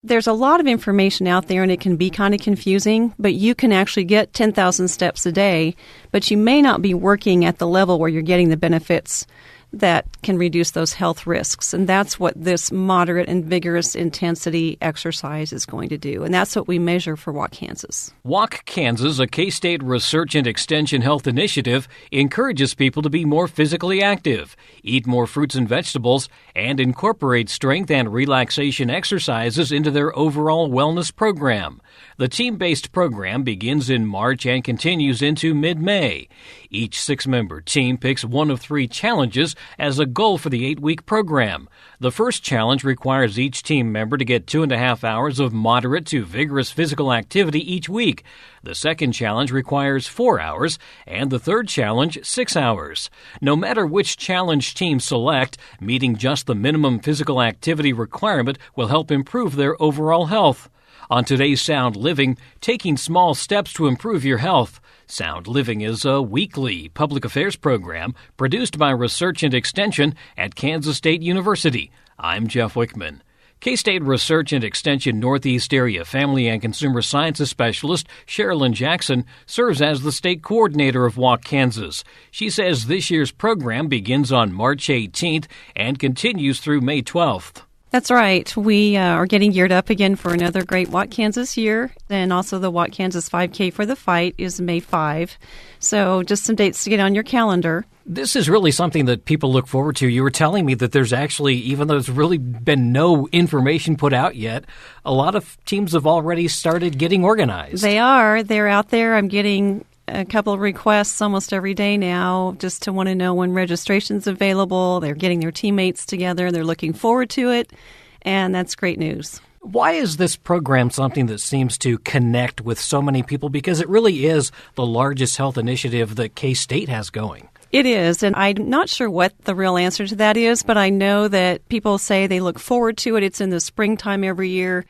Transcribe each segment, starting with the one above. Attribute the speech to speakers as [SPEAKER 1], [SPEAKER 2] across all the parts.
[SPEAKER 1] There's a lot of information out there and it can be kind of confusing, but you can actually get 10,000 steps a day, but you may not be working at the level where you're getting the benefits that can reduce those health risks. And that's what this moderate and vigorous intensity exercise is going to do. And that's what we measure for Walk Kansas.
[SPEAKER 2] Walk Kansas, a K-State Research and Extension Health Initiative, encourages people to be more physically active, eat more fruits and vegetables, and incorporate strength and relaxation exercises into their overall wellness program. The team-based program begins in March and continues into mid-May. Each 6-member team picks one of 3 challenges as a goal for the 8-week program. The first challenge requires each team member to get 2.5 hours of moderate to vigorous physical activity each week. The second challenge requires 4 hours, and the third challenge, 6 hours. No matter which challenge teams select, meeting just the minimum physical activity requirement will help improve their overall health. On today's Sound Living, taking small steps to improve your health. Sound Living is a weekly public affairs program produced by Research and Extension at Kansas State University. I'm Jeff Wichman. K-State Research and Extension Northeast Area Family and Consumer Sciences Specialist Sharolyn Jackson serves as the state coordinator of Walk Kansas. She says this year's program begins on March 18th and continues through May 12th.
[SPEAKER 1] That's right. We are getting geared up again for another great Walk Kansas year. And also the Walk Kansas 5K for the Fight is May 5. So just some dates to get on your calendar.
[SPEAKER 2] This is really something that people look forward to. You were telling me that there's actually, even though there's really been no information put out yet, a lot of teams have already started getting organized.
[SPEAKER 1] They are. They're out there. I'm getting a couple of requests almost every day now just to want to know when registration's available. They're getting their teammates together. They're looking forward to it, and that's great news.
[SPEAKER 2] Why is this program something that seems to connect with so many people? Because it really is the largest health initiative that K-State has going.
[SPEAKER 1] It is, and I'm not sure what the real answer to that is, but I know that people say they look forward to it. It's in the springtime every year.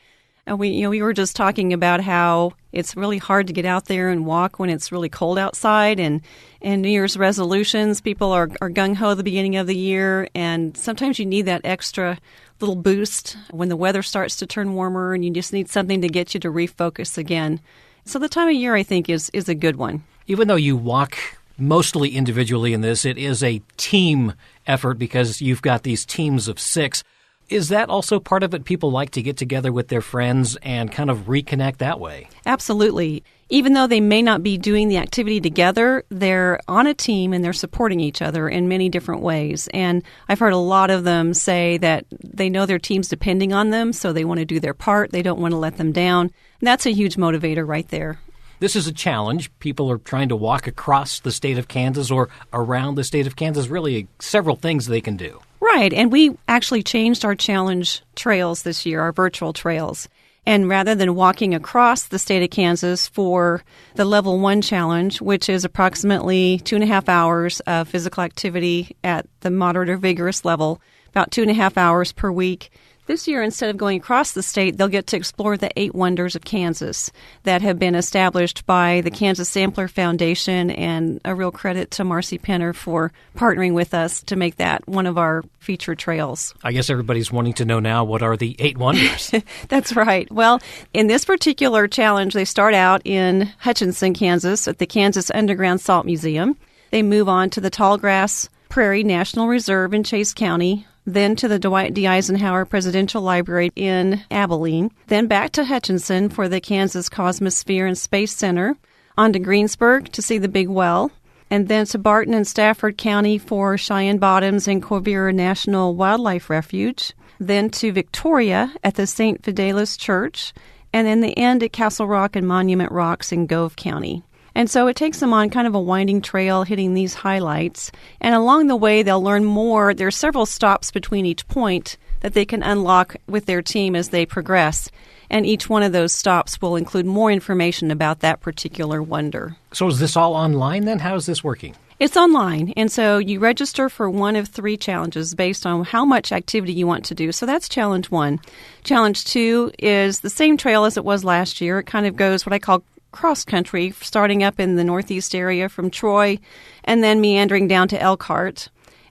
[SPEAKER 1] And we were just talking about how it's really hard to get out there and walk when it's really cold outside. And New Year's resolutions, people are gung-ho at the beginning of the year. And sometimes you need that extra little boost when the weather starts to turn warmer and you just need something to get you to refocus again. So the time of year, I think, is a good one.
[SPEAKER 2] Even though you walk mostly individually in this, it is a team effort because you've got these teams of 6. Is that also part of it? People like to get together with their friends and kind of reconnect that way.
[SPEAKER 1] Absolutely. Even though they may not be doing the activity together, they're on a team and they're supporting each other in many different ways. And I've heard a lot of them say that they know their team's depending on them, so they want to do their part. They don't want to let them down. And that's a huge motivator right there.
[SPEAKER 2] This is a challenge. People are trying to walk across the state of Kansas or around the state of Kansas, really several things they can do.
[SPEAKER 1] Right, and we actually changed our challenge trails this year, our virtual trails. And rather than walking across the state of Kansas for the Level 1 challenge, which is approximately 2.5 hours of physical activity at the moderate or vigorous level, about 2.5 hours per week, this year, instead of going across the state, they'll get to explore the 8 wonders of Kansas that have been established by the Kansas Sampler Foundation, and a real credit to Marcy Penner for partnering with us to make that one of our featured trails.
[SPEAKER 2] I guess everybody's wanting to know now, what are the 8 wonders?
[SPEAKER 1] That's right. Well, in this particular challenge, they start out in Hutchinson, Kansas, at the Kansas Underground Salt Museum. They move on to the Tallgrass Prairie National Reserve in Chase County, then to the Dwight D. Eisenhower Presidential Library in Abilene, then back to Hutchinson for the Kansas Cosmosphere and Space Center, on to Greensburg to see the Big Well, and then to Barton and Stafford County for Cheyenne Bottoms and Quivira National Wildlife Refuge, then to Victoria at the St. Fidelis Church, and then the end at Castle Rock and Monument Rocks in Gove County. And so it takes them on kind of a winding trail, hitting these highlights. And along the way, they'll learn more. There are several stops between each point that they can unlock with their team as they progress. And each one of those stops will include more information about that particular wonder.
[SPEAKER 2] So is this all online then? How is this working?
[SPEAKER 1] It's online, and so you register for one of 3 challenges based on how much activity you want to do. So that's Challenge 1. Challenge 2 is the same trail as it was last year. It kind of goes what I call cross-country, starting up in the northeast area from Troy and then meandering down to Elkhart.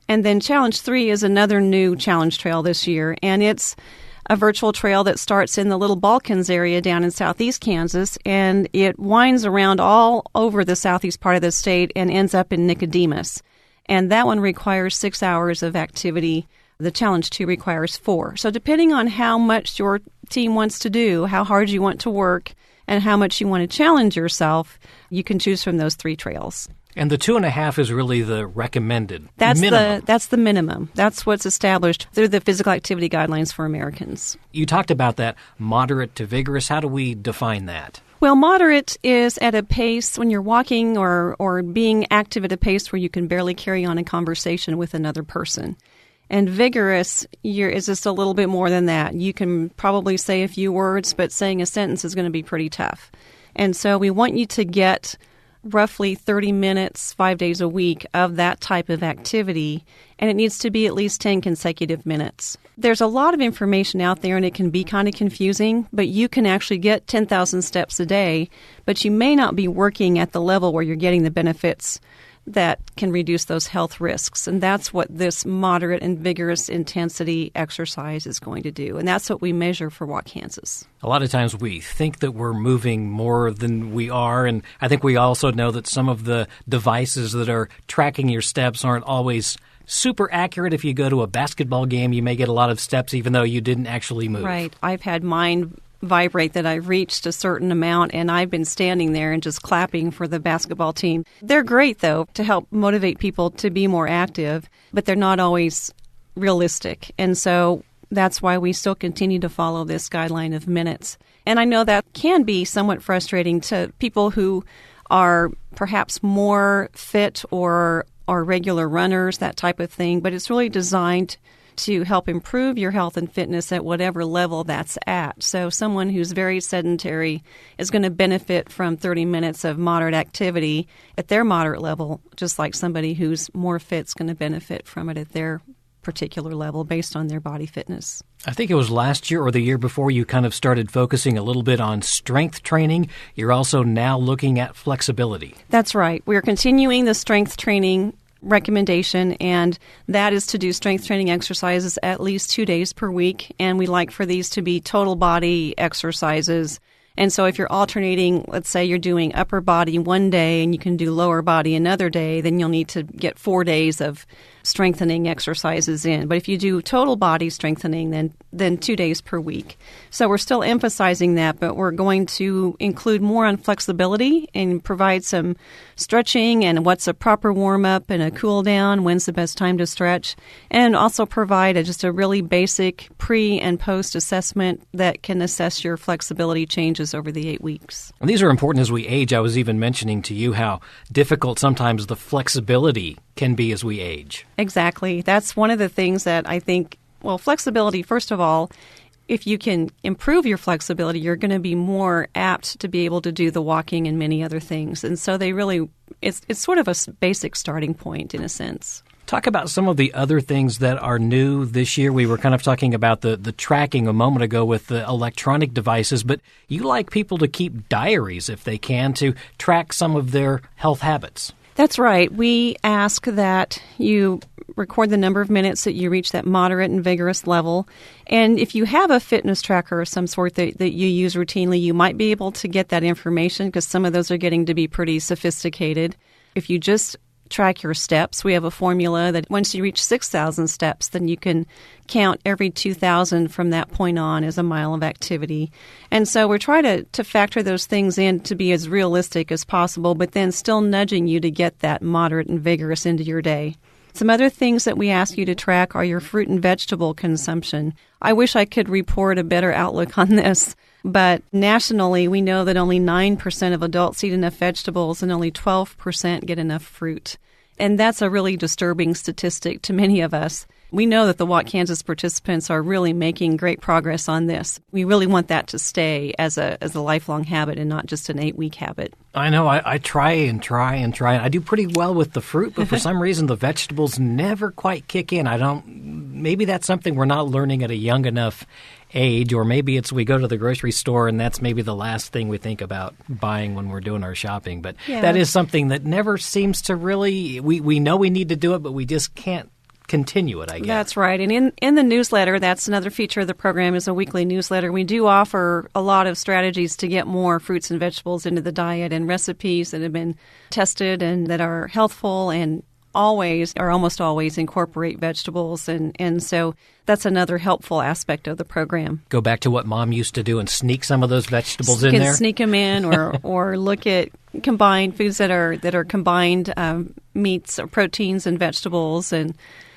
[SPEAKER 1] And then Challenge 3 is another new challenge trail this year, and it's a virtual trail that starts in the Little Balkans area down in southeast Kansas, and it winds around all over the southeast part of the state and ends up in Nicodemus. And that one requires 6 hours of activity. The Challenge 2 requires 4. So depending on how much your team wants to do, how hard you want to work, and how much you want to challenge yourself, you can choose from those 3 trails.
[SPEAKER 2] And the 2.5 is really the recommended minimum.
[SPEAKER 1] That's the minimum. That's what's established through the physical activity guidelines for Americans.
[SPEAKER 2] You talked about that moderate to vigorous. How do we define that?
[SPEAKER 1] Well, moderate is at a pace when you're walking or being active at a pace where you can barely carry on a conversation with another person. And vigorous is just a little bit more than that. You can probably say a few words, but saying a sentence is going to be pretty tough. And so we want you to get roughly 30 minutes, 5 days a week of that type of activity, and it needs to be at least 10 consecutive minutes. There's a lot of information out there, and it can be kind of confusing, but you can actually get 10,000 steps a day, but you may not be working at the level where you're getting the benefits that can reduce those health risks. And that's what this moderate and vigorous intensity exercise is going to do. And that's what we measure for Walk Kansas.
[SPEAKER 2] A lot of times we think that we're moving more than we are. And I think we also know that some of the devices that are tracking your steps aren't always super accurate. If you go to a basketball game, you may get a lot of steps even though you didn't actually move.
[SPEAKER 1] Right. I've had mine vibrate that I've reached a certain amount, and I've been standing there and just clapping for the basketball team. They're great, though, to help motivate people to be more active, but they're not always realistic. And so that's why we still continue to follow this guideline of minutes. And I know that can be somewhat frustrating to people who are perhaps more fit or are regular runners, that type of thing, but it's really designed to help improve your health and fitness at whatever level that's at. So someone who's very sedentary is going to benefit from 30 minutes of moderate activity at their moderate level, just like somebody who's more fit is going to benefit from it at their particular level based on their body fitness.
[SPEAKER 2] I think it was last year or the year before you kind of started focusing a little bit on strength training. You're also now looking at flexibility.
[SPEAKER 1] That's right. We're continuing the strength training recommendation, and that is to do strength training exercises at least 2 days per week, and we like for these to be total body exercises. And so if you're alternating, let's say you're doing upper body one day and you can do lower body another day, then you'll need to get 4 days of strengthening exercises in. But if you do total body strengthening, then 2 days per week. So we're still emphasizing that, but we're going to include more on flexibility and provide some stretching and what's a proper warm-up and a cool-down, when's the best time to stretch, and also provide just a really basic pre- and post-assessment that can assess your flexibility changes over the 8 weeks.
[SPEAKER 2] And these are important as we age. I was even mentioning to you how difficult sometimes the flexibility can be as we age.
[SPEAKER 1] Exactly. That's one of the things that I think, well, flexibility, first of all, if you can improve your flexibility, you're going to be more apt to be able to do the walking and many other things. And so it's sort of a basic starting point in a sense.
[SPEAKER 2] Talk about some of the other things that are new this year. We were kind of talking about the tracking a moment ago with the electronic devices, but you like people to keep diaries if they can to track some of their health habits.
[SPEAKER 1] That's right. We ask that you record the number of minutes that you reach that moderate and vigorous level. And if you have a fitness tracker of some sort that you use routinely, you might be able to get that information because some of those are getting to be pretty sophisticated. If you just track your steps, we have a formula that once you reach 6,000 steps, then you can count every 2,000 from that point on as a mile of activity. And so we're trying to factor those things in to be as realistic as possible, but then still nudging you to get that moderate and vigorous into your day. Some other things that we ask you to track are your fruit and vegetable consumption. I wish I could report a better outlook on this, but nationally we know that only 9% of adults eat enough vegetables and only 12% get enough fruit. And that's a really disturbing statistic to many of us. We know that the Walk Kansas participants are really making great progress on this. We really want that to stay as a lifelong habit and not just an 8-week habit. I
[SPEAKER 2] know. I try and try and try. I do pretty well with the fruit, but for some reason the vegetables never quite kick in. Maybe that's something we're not learning at a young enough age, or maybe it's we go to the grocery store and that's maybe the last thing we think about buying when we're doing our shopping. But that is something that never seems to really, we know we need to do it, but we just can't continue it, I guess.
[SPEAKER 1] That's right. And in the newsletter, that's another feature of the program is a weekly newsletter. We do offer a lot of strategies to get more fruits and vegetables into the diet and recipes that have been tested and that are healthful and always or almost always incorporate vegetables. And so that's another helpful aspect of the program.
[SPEAKER 2] Go back to what Mom used to do and sneak some of those vegetables in
[SPEAKER 1] there.
[SPEAKER 2] there?
[SPEAKER 1] Sneak them in or look at combined foods that are combined meats or proteins and vegetables and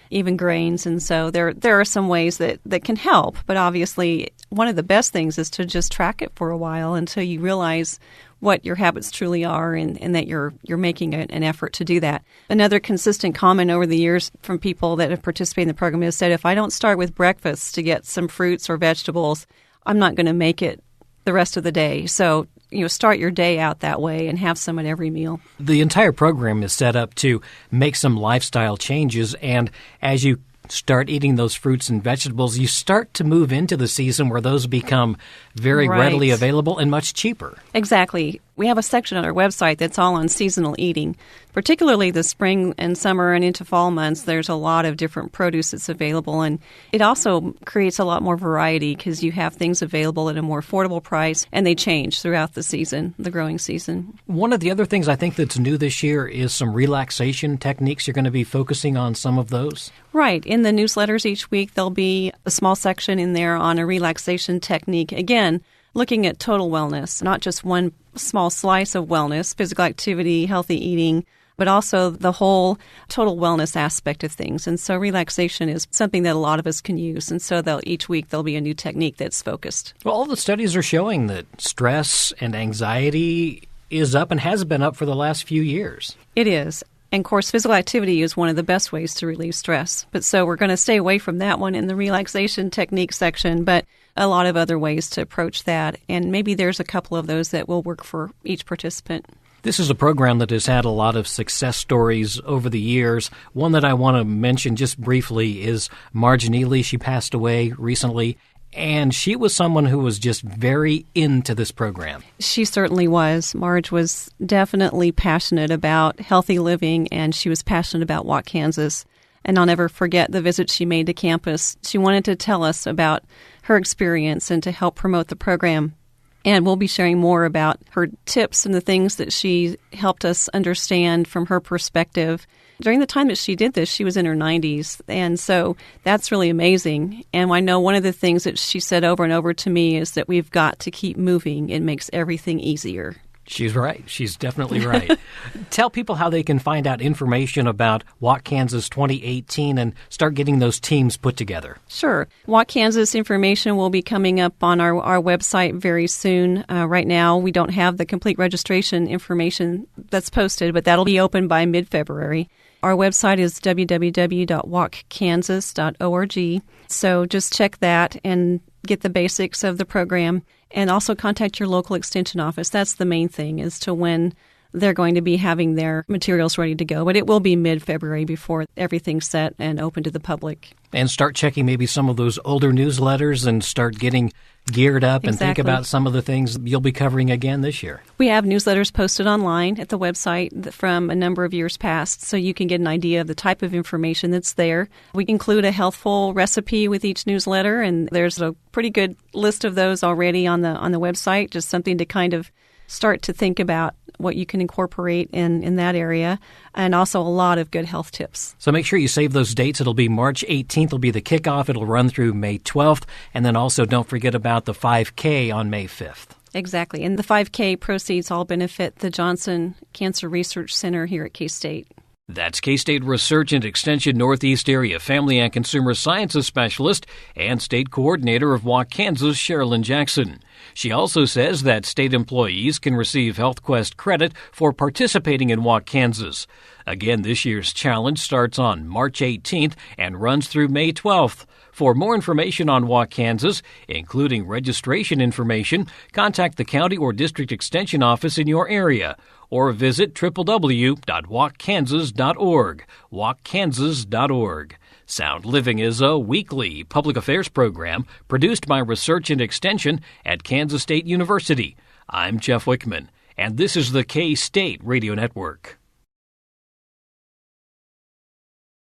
[SPEAKER 1] even grains. And so there are some ways that can help. But obviously, one of the best things is to just track it for a while until you realize what your habits truly are and that you're making an effort to do that. Another consistent comment over the years from people that have participated in the program has said, if I don't start with breakfast to get some fruits or vegetables, I'm not going to make it the rest of the day. So, start your day out that way and have some at every meal.
[SPEAKER 2] The entire program is set up to make some lifestyle changes, and as you start eating those fruits and vegetables, you start to move into the season where those become very readily available and much cheaper.
[SPEAKER 1] Exactly. We have a section on our website that's all on seasonal eating. Particularly the spring and summer and into fall months, there's a lot of different produce that's available. And it also creates a lot more variety because you have things available at a more affordable price, and they change throughout the season, the growing season.
[SPEAKER 2] One of the other things I think that's new this year is some relaxation techniques. You're going to be focusing on some of those?
[SPEAKER 1] Right. In the newsletters each week, there'll be a small section in there on a relaxation technique. Again, looking at total wellness, not just one small slice of wellness, physical activity, healthy eating, but also the whole total wellness aspect of things. And so relaxation is something that a lot of us can use. And so each week there'll be a new technique that's focused.
[SPEAKER 2] Well, all the studies are showing that stress and anxiety is up and has been up for the last few years.
[SPEAKER 1] It is. And, of course, physical activity is one of the best ways to relieve stress. But so we're going to stay away from that one in the relaxation technique section, but a lot of other ways to approach that. And maybe there's a couple of those that will work for each participant.
[SPEAKER 2] This is a program that has had a lot of success stories over the years. One that I want to mention just briefly is Marge Neely. She passed away recently, and she was someone who was just very into this program.
[SPEAKER 1] She certainly was. Marge was definitely passionate about healthy living, and she was passionate about Walk Kansas. And I'll never forget the visit she made to campus. She wanted to tell us about her experience and to help promote the program. And we'll be sharing more about her tips and the things that she helped us understand from her perspective. During the time that she did this, she was in her 90s, and so that's really amazing. And I know one of the things that she said over and over to me is that we've got to keep moving. It makes everything easier.
[SPEAKER 2] She's right. She's definitely right. Tell people how they can find out information about Walk Kansas 2018 and start getting those teams put together.
[SPEAKER 1] Sure. Walk Kansas information will be coming up on our website very soon. Right now, we don't have the complete registration information that's posted, but that'll be open by mid-February. Our website is www.walkkansas.org. So just check that and get the basics of the program. And also contact your local extension office. That's the main thing, as to when they're going to be having their materials ready to go. But it will be mid-February before everything's set and open to the public.
[SPEAKER 2] And start checking maybe some of those older newsletters and start getting geared up and think about some of the things you'll be covering again this year.
[SPEAKER 1] We have newsletters posted online at the website from a number of years past, so you can get an idea of the type of information that's there. We include a healthful recipe with each newsletter, and there's a pretty good list of those already on the website, just something to kind of start to think about what you can incorporate in that area, and also a lot of good health tips.
[SPEAKER 2] So make sure you save those dates. It'll be March 18th will be the kickoff. It'll run through May 12th. And then also don't forget about the 5K on May 5th.
[SPEAKER 1] Exactly. And the 5K proceeds all benefit the Johnson Cancer Research Center here at K-State.
[SPEAKER 2] That's K-State Research and Extension Northeast Area Family and Consumer Sciences Specialist and State Coordinator of Walk Kansas, Sharolyn Jackson. She also says that state employees can receive HealthQuest credit for participating in Walk Kansas. Again, this year's challenge starts on March 18th and runs through May 12th. For more information on Walk Kansas, including registration information, contact the county or district extension office in your area or visit www.walkkansas.org. walkkansas.org. Sound Living is a weekly public affairs program produced by Research and Extension at Kansas State University. I'm Jeff Wichman, and this is the K-State Radio Network.